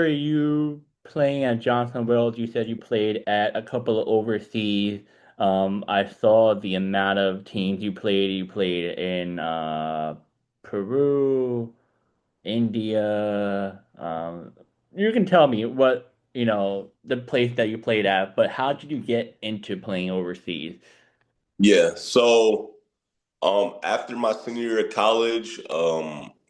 Are you playing at Johnson Wales? You said you played at a couple of overseas. I saw the amount of teams you played. You played in Peru, India. You can tell me what, the place that you played at, but how did you get into playing overseas? Yeah. After my senior year of college,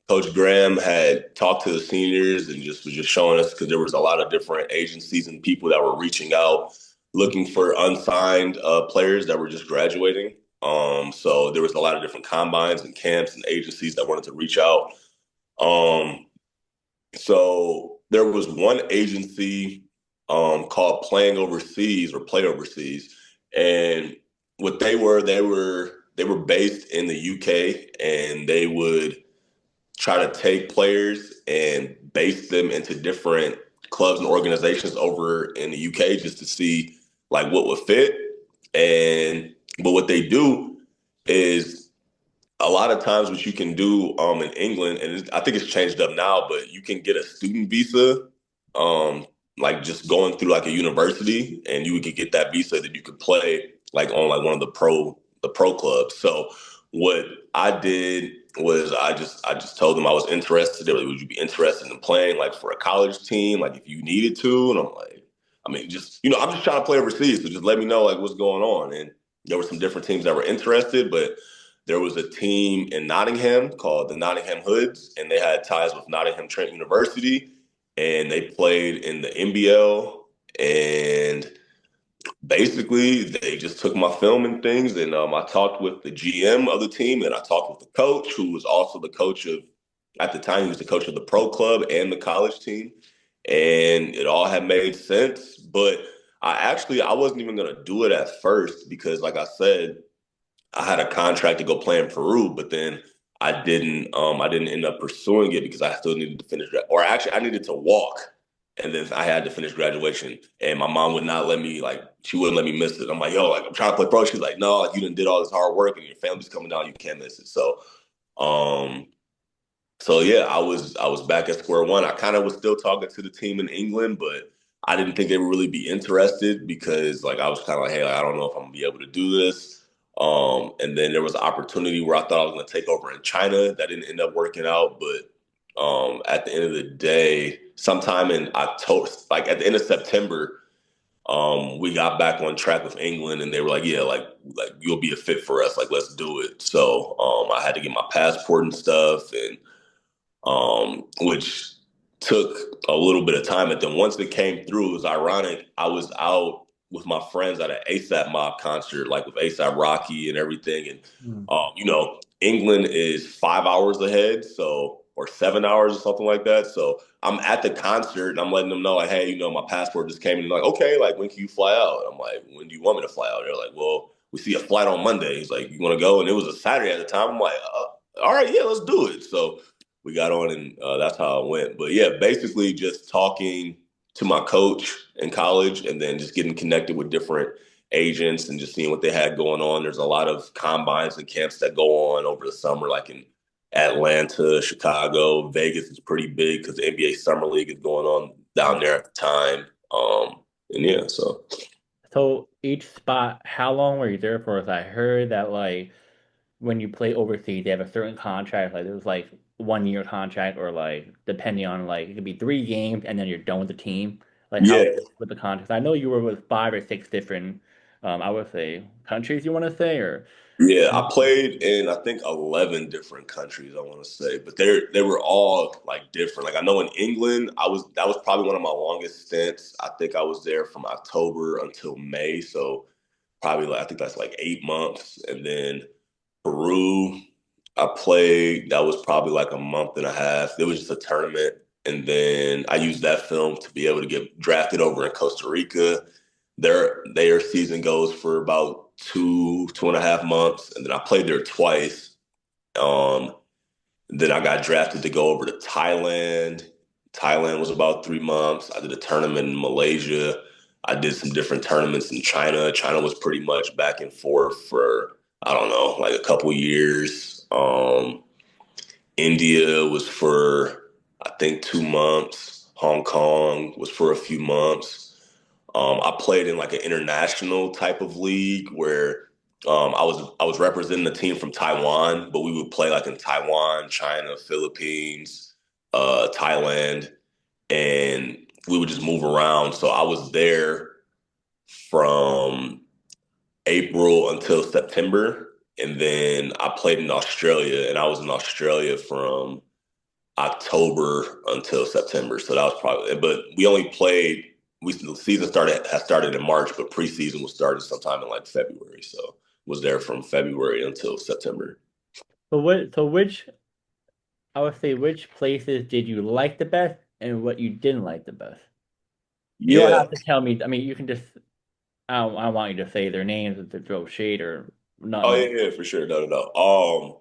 Coach Graham had talked to the seniors and just was just showing us because there was a lot of different agencies and people that were reaching out looking for unsigned players that were just graduating. So there was a lot of different combines and camps and agencies that wanted to reach out. Um, so there was one agency called Playing Overseas or Play Overseas, and what they were based in the UK, and they would try to take players and base them into different clubs and organizations over in the UK just to see like what would fit. And but what they do is a lot of times what you can do in England, and I think it's changed up now, but you can get a student visa, um, like just going through like a university, and you could get that visa that you could play like on like one of the pro clubs. So what I did was I just told them I was interested. They were like, would you be interested in playing like for a college team, like if you needed to? And I'm like, I mean, just I'm just trying to play overseas, so just let me know like what's going on. And there were some different teams that were interested, but there was a team in Nottingham called the Nottingham Hoods, and they had ties with Nottingham Trent University, and they played in the NBL. And basically, they just took my film and things, and I talked with the GM of the team, and I talked with the coach, who was also the coach of, at the time, he was the coach of the pro club and the college team, and it all had made sense. But I wasn't even gonna do it at first because, like I said, I had a contract to go play in Peru, but then I didn't end up pursuing it because I still needed to finish or actually I needed to walk, and then I had to finish graduation, and my mom would not let me, like, she wouldn't let me miss it. I'm like, yo, like I'm trying to play pro. She's like, no, like you done did all this hard work and your family's coming down, you can't miss it. Um so yeah, I was back at square one. I kind of was still talking to the team in England, but I didn't think they would really be interested because like I was kind of like, hey, like, I don't know if I'm gonna be able to do this. And then there was an opportunity where I thought I was gonna take over in China. That didn't end up working out, but at the end of the day, sometime in October, like at the end of September, we got back on track with England, and they were like, yeah, like you'll be a fit for us, like let's do it. So I had to get my passport and stuff, and which took a little bit of time. And then once it came through, it was ironic. I was out with my friends at an ASAP Mob concert, like with ASAP Rocky and everything. And Hmm. England is 5 hours ahead, so or 7 hours or something like that. So I'm at the concert and I'm letting them know, like, hey, my passport just came in. Like, okay, like when can you fly out? I'm like, when do you want me to fly out? They're like, well, we see a flight on Monday. He's like, you want to go? And it was a Saturday at the time. I'm like, all right, yeah, let's do it. So we got on, and that's how it went. But yeah, basically just talking to my coach in college and then just getting connected with different agents and just seeing what they had going on. There's a lot of combines and camps that go on over the summer, like in Atlanta, Chicago, Vegas is pretty big because the NBA Summer League is going on down there at the time. And yeah, so So each spot, how long were you there for? As I heard that like when you play overseas, they have a certain contract. Like there's like 1 year contract, or like depending on like it could be 3 games, and then you're done with the team. Like how yeah, with the contracts? I know you were with 5 or 6 different, I would say countries. You want to say or yeah, I played in I think 11 different countries, I want to say, but they were all like different. Like I know in England, that was probably one of my longest stints. I think I was there from October until May, so probably like I think that's like 8 months. And then Peru, I played. That was probably like a month and a half. It was just a tournament, and then I used that film to be able to get drafted over in Costa Rica. Their season goes for about 2.5 months, and then I played there twice. Um, then I got drafted to go over to Thailand. Thailand was about 3 months. I did a tournament in Malaysia. I did some different tournaments in China. China was pretty much back and forth for, I don't know, like a couple years. India was for, I think, 2 months. Hong Kong, was for a few months. I played in like an international type of league where I was representing the team from Taiwan, but we would play like in Taiwan, China, Philippines, Thailand, and we would just move around. So I was there from April until September, and then I played in Australia, and I was in Australia from October until September. So that was probably, but we only played. The season started in March, but preseason was started sometime in like February. So was there from February until September. So which I would say which places did you like the best and what you didn't like the best? You don't Yeah. have to tell me. I mean, you can just. I don't want you to say their names to throw shade or Oh nothing. yeah, yeah, for sure. No, no, no.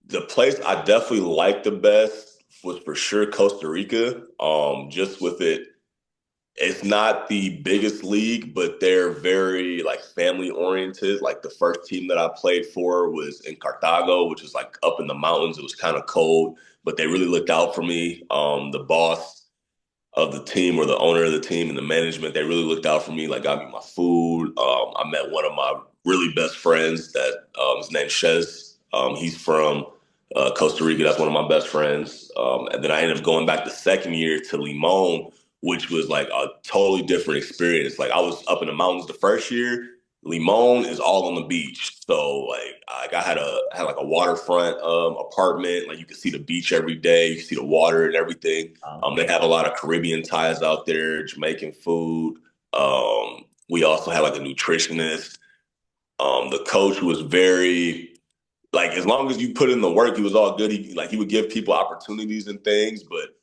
The place I definitely liked the best was for sure Costa Rica. Just with it, it's not the biggest league, but they're very like family oriented. Like the first team that I played for was in Carthago, which is like up in the mountains. It was kind of cold, but they really looked out for me. The boss of the team or the owner of the team and the management, they really looked out for me, like got me my food. I met one of my really best friends that his name's Shez. He's from Costa Rica. That's one of my best friends. And then I ended up going back the second year to Limon, which was like a totally different experience. Like I was up in the mountains the first year. Limon is all on the beach, so like I had like a waterfront apartment. Like you could see the beach every day, you could see the water and everything. They have a lot of Caribbean ties out there, Jamaican food. We also had like a nutritionist. The coach was very like as long as you put in the work, he was all good. He would give people opportunities and things, but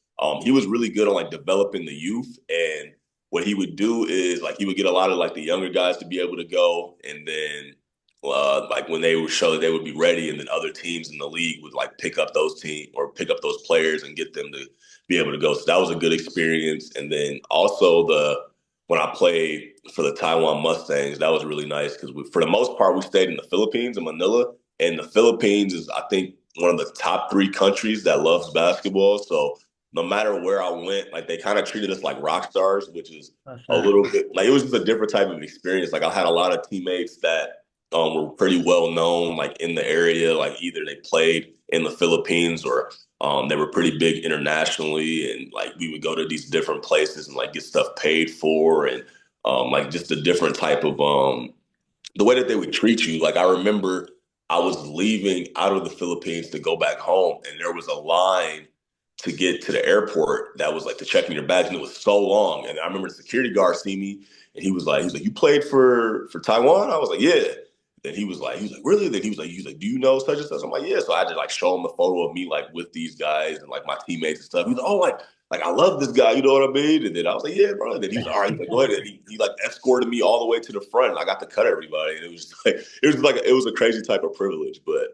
he was really good on like developing the youth. And what he would do is like he would get a lot of like the younger guys to be able to go, and then like when they would show that they would be ready, and then other teams in the league would like pick up those team or pick up those players and get them to be able to go. So that was a good experience. And then also the when I played for the Taiwan Mustangs, that was really nice because for the most part we stayed in the Philippines in Manila, and the Philippines is, I think, one of the top three countries that loves basketball. So no matter where I went, like they kind of treated us like rock stars, which is That's a nice. little bit like it was just a different type of experience. Like I had a lot of teammates that were pretty well known, like in the area. Like either they played in the Philippines or they were pretty big internationally, and like we would go to these different places and like get stuff paid for, and like just a different type of the way that they would treat you. Like I remember I was leaving out of the Philippines to go back home, and there was a line to get to the airport that was like to check in your bags, and it was so long. And I remember the security guard see me, and he was like, "You played for Taiwan?" I was like, "Yeah." Then he was like, "Really?" Then he was like, "Do you know such and such?" I'm like, "Yeah." So I just like show him the photo of me like with these guys and like my teammates and stuff. He's like, "Oh, like I love this guy, you know what I mean?" And then I was like, "Yeah, bro." And then he was like, "All right, he's like, go ahead." And he like escorted me all the way to the front, and I got to cut everybody. And it was a crazy type of privilege. But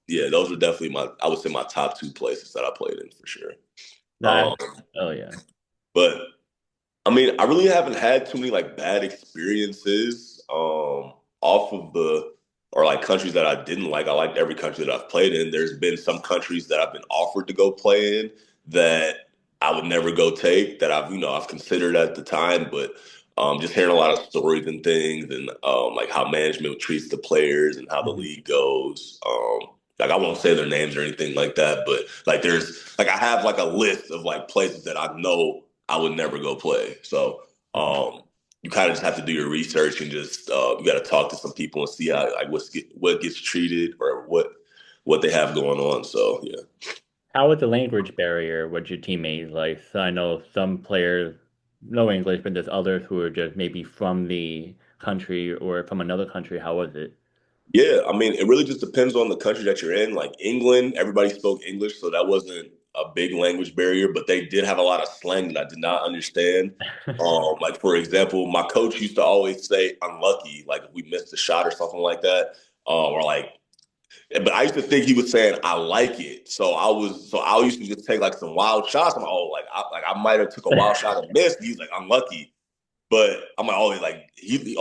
yeah, those were definitely I would say my top two places that I played in for sure. That. Um, Oh yeah. but I mean, I really haven't had too many like bad experiences off of the or like countries that I didn't like. I liked every country that I've played in. There's been some countries that I've been offered to go play in that I would never go take that I've considered at the time, but just hearing a lot of stories and things and like how management treats the players and how the Mhm. league goes. Like I won't say their names or anything like that, but like there's like I have like a list of like places that I know I would never go play. So Mhm. you kind of just have to do your research and just you got to talk to some people and see how like what gets treated or what they have going on. So yeah, How was the language barrier with your teammates like? So I know some players know English, but there's others who are just maybe from the country or from another country. How was it? yeah. I mean, it really just depends on the country that you're in. Like England, everybody spoke English, so that wasn't a big language barrier. But they did have a lot of slang that I did not understand. Like for example, my coach used to always say "unlucky," like if we missed a shot or something like that, or like but I used to think he was saying I like it. So I used to just take like some wild shots. I'm like, oh, I might have took a wild shot and missed. He's like, unlucky. But I'm like, oh,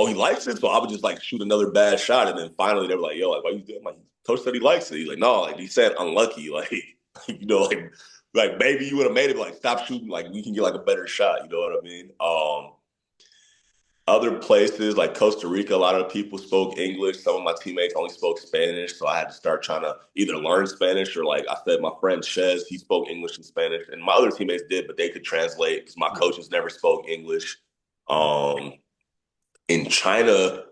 he likes it. So I would just like shoot another bad shot. And then finally they were like, yo, like, why you doing? I'm like, coach said he likes it. He's like, no, like he said unlucky. Like, like like maybe you would have made it. But, like stop shooting. Like we can get like a better shot. You know what I mean? Other places like Costa Rica, a lot of people spoke English. Some of my teammates only spoke Spanish, so I had to start trying to either learn Spanish or, like I said, my friend Chez, he spoke English and Spanish, and my other teammates did, but they could translate because my coaches never spoke English. Um, in China,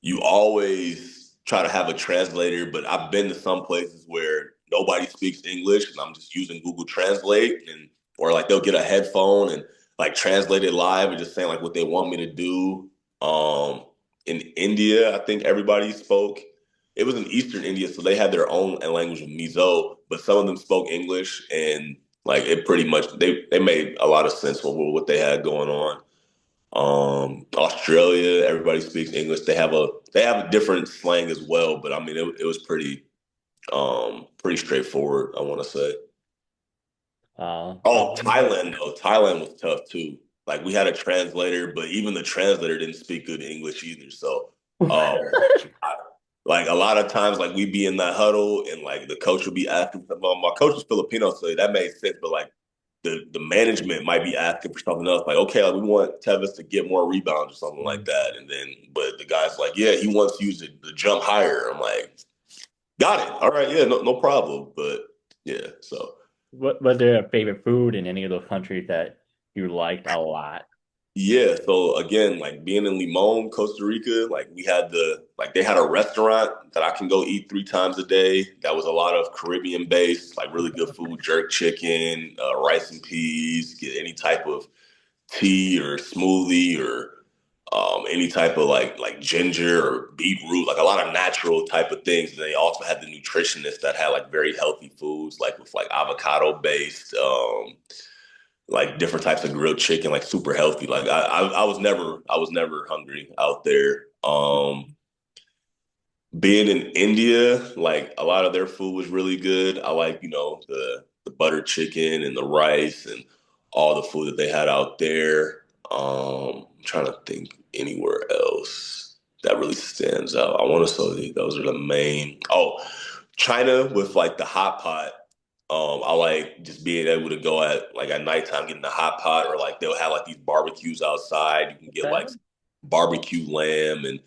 you always try to have a translator, but I've been to some places where nobody speaks English and I'm just using Google Translate and or like they'll get a headphone and like translate it live and just saying like what they want me to do. Um in India, I think everybody spoke. It was in Eastern India, so they had their own language of Mizo, but some of them spoke English and like it pretty much they made a lot of sense with what they had going on. Australia, everybody speaks English. They have a different slang as well, but I mean it was pretty straightforward, I want to say. Oh, Um, Thailand though. Thailand was tough too. Like we had a translator, but even the translator didn't speak good English either. So um I, like a lot of times like we'd be in that huddle and like the coach would be asking my coach was Filipino, so that made sense, but like the management might be asking for something else, like, okay, like, we want Tevis to get more rebounds or something like that. And then, but the guy's like, yeah, he wants you to jump higher. I'm like, got it. All right, yeah, no problem. But yeah, so what was there a favorite food in any of those countries that you liked a lot? yeah, so again, like being in Limon, Costa Rica, like they had a restaurant that I can go eat 3 times a day. That was a lot of Caribbean based, like really good food, jerk chicken, rice and peas, get any type of tea or smoothie or any type of like ginger or beetroot, like a lot of natural type of things. And they also had the nutritionists that had like very healthy foods, like with like avocado based, like different types of grilled chicken, like super healthy. Like I was never hungry out there. Being in India, like a lot of their food was really good. I like, the butter chicken and the rice and all the food that they had out there. I'm trying to think anywhere else that really stands out. I want to say those are the main. Oh, China with like the hot pot. I like just being able to go at nighttime, getting the hot pot, or like they'll have like these barbecues outside. You can get like Okay. barbecue lamb and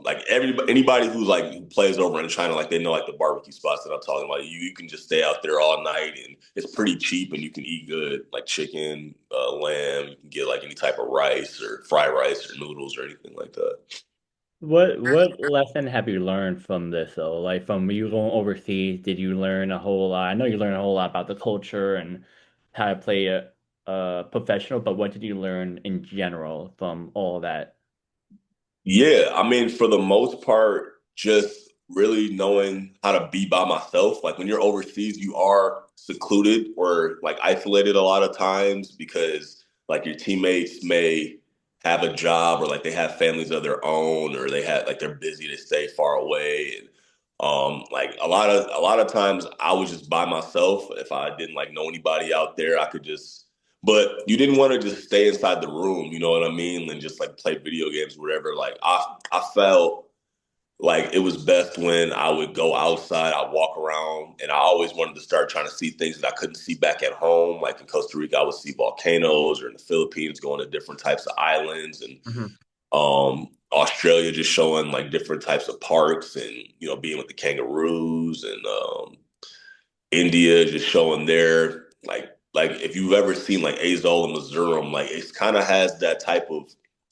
like anybody who's like who plays over in China, like they know like the barbecue spots that I'm talking about. You can just stay out there all night, and it's pretty cheap, and you can eat good, like chicken, lamb. You can get like any type of rice or fried rice or noodles or anything like that. What lesson have you learned from this though? Like from you going overseas, did you learn a whole lot? I know you learned a whole lot about the culture and how to play a professional, but what did you learn in general from all that? Yeah, I mean, for the most part, just really knowing how to be by myself. Like when you're overseas, you are secluded or like isolated a lot of times because like your teammates may have a job or like they have families of their own or they have like they're busy, they stay far away. And like a lot of times I was just by myself. If I didn't like know anybody out there, I could just but you didn't want to just stay inside the room, you know what I mean? And just like play video games, whatever. Like I felt like it was best when I would go outside, I walk around, and I always wanted to start trying to see things that I couldn't see back at home. Like in Costa Rica, I would see volcanoes, or in the Philippines, going to different types of islands, and Mhm. Australia just showing like different types of parks, and being with the kangaroos, and India just showing their like if you've ever seen like Azul and Mizoram, like it kind of has that type of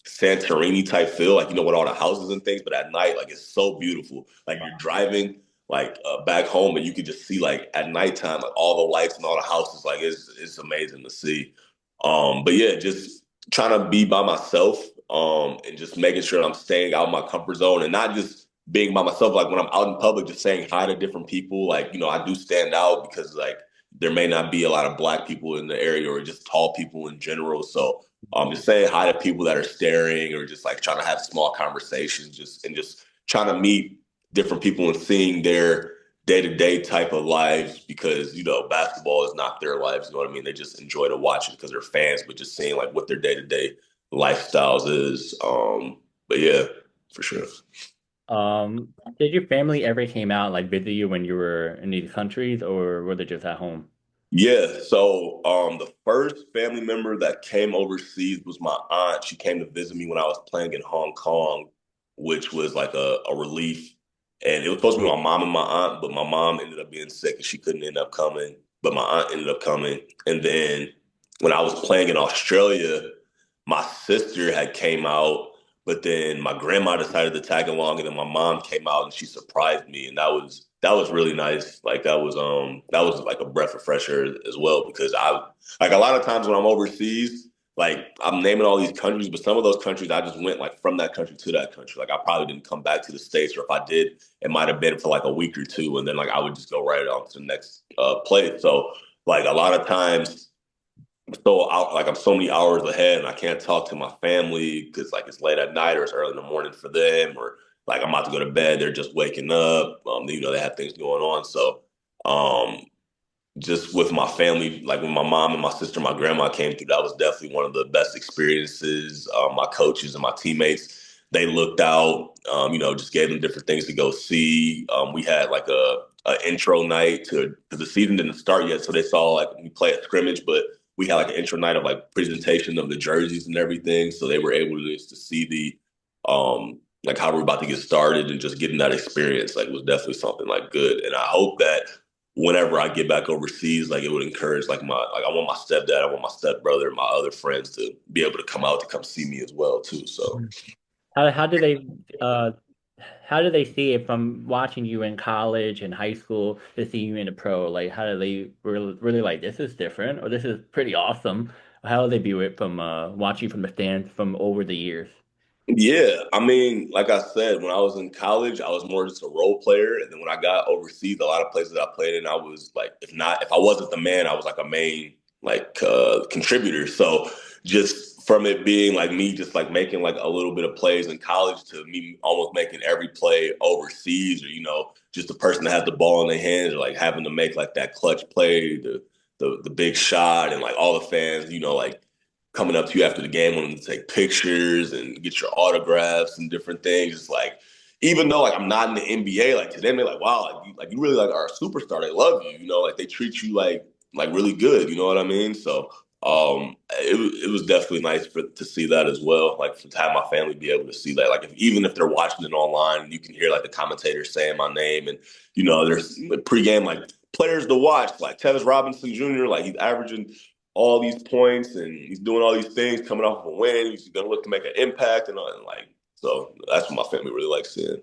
Santorini type feel, like with all the houses and things, but at night, like it's so beautiful. Like you're driving like back home and you could just see like at nighttime, like all the lights and all the houses, like it's amazing to see. But yeah, just trying to be by myself, and just making sure I'm staying out of my comfort zone and not just being by myself. Like when I'm out in public, just saying hi to different people. Like, I do stand out because like there may not be a lot of black people in the area or just tall people in general. So just saying hi to people that are staring or just like trying to have small conversations, just trying to meet different people and seeing their day to day type of lives because basketball is not their lives. You know what I mean? They just enjoy to watch it because they're fans, but just seeing like what their day to day lifestyles is. But yeah, for sure. Did your family ever came out like visit you when you were in these countries, or were they just at home? Yeah, so the first family member that came overseas was my aunt. She came to visit me when I was playing in Hong Kong, which was like a relief. And it was supposed to be my mom and my aunt, but my mom ended up being sick and she couldn't end up coming. But my aunt ended up coming. And then when I was playing in Australia, my sister had came out, but then my grandma decided to tag along, and then my mom came out and she surprised me, and that was really nice. Like that was like a breath of fresh air as well because I like a lot of times when I'm overseas, like I'm naming all these countries, but some of those countries I just went like from that country to that country. Like I probably didn't come back to the States, or if I did, it might have been for like a week or two, and then like I would just go right on to the next place. So like a lot of times so out like I'm so many hours ahead and I can't talk to my family because like it's late at night or it's early in the morning for them or like I'm about to go to bed, they're just waking up. They have things going on. So um just with my family, like when my mom and my sister, my grandma came through, that was definitely one of the best experiences. My coaches and my teammates, they looked out, just gave them different things to go see. We had like a intro night to the season didn't start yet, so they saw like we play a scrimmage, but we had like an intro night of like presentation of the jerseys and everything, so they were able to just to see like how we're about to get started and just getting that experience like was definitely something like good. And I hope that whenever I get back overseas, like it would encourage like I want my stepdad, I want my stepbrother, my other friends to be able to come out to come see me as well too. So How do they uh how do they see it from watching you in college and high school to see you in a pro? Like how do they really like this is different or this is pretty awesome? How do they view it from watching from the stands from over the years? yeah, I mean, like I said, when I was in college, I was more just a role player, and then when I got overseas, a lot of places I played in, I was like, if I wasn't the man, I was like a main like contributor. So just from it being like me, just like making like a little bit of plays in college to me almost making every play overseas, or just the person that has the ball in their hands, or like having to make like that clutch play, the big shot, and like all the fans, like coming up to you after the game, wanting to take pictures and get your autographs and different things. It's like, even though like I'm not in the NBA, like to them they're like, wow, like you really like are a superstar. They love you, like they treat you like really good. You know what I mean? So it was definitely nice to see that as well. Like to have my family be able to see that. Like even if they're watching it online, and you can hear like the commentators saying my name, and there's pregame like players to watch, like Tevis Robinson Jr. Like he's averaging all these points and he's doing all these things coming off of a win. He's going to look to make an impact and like so that's what my family really likes seeing.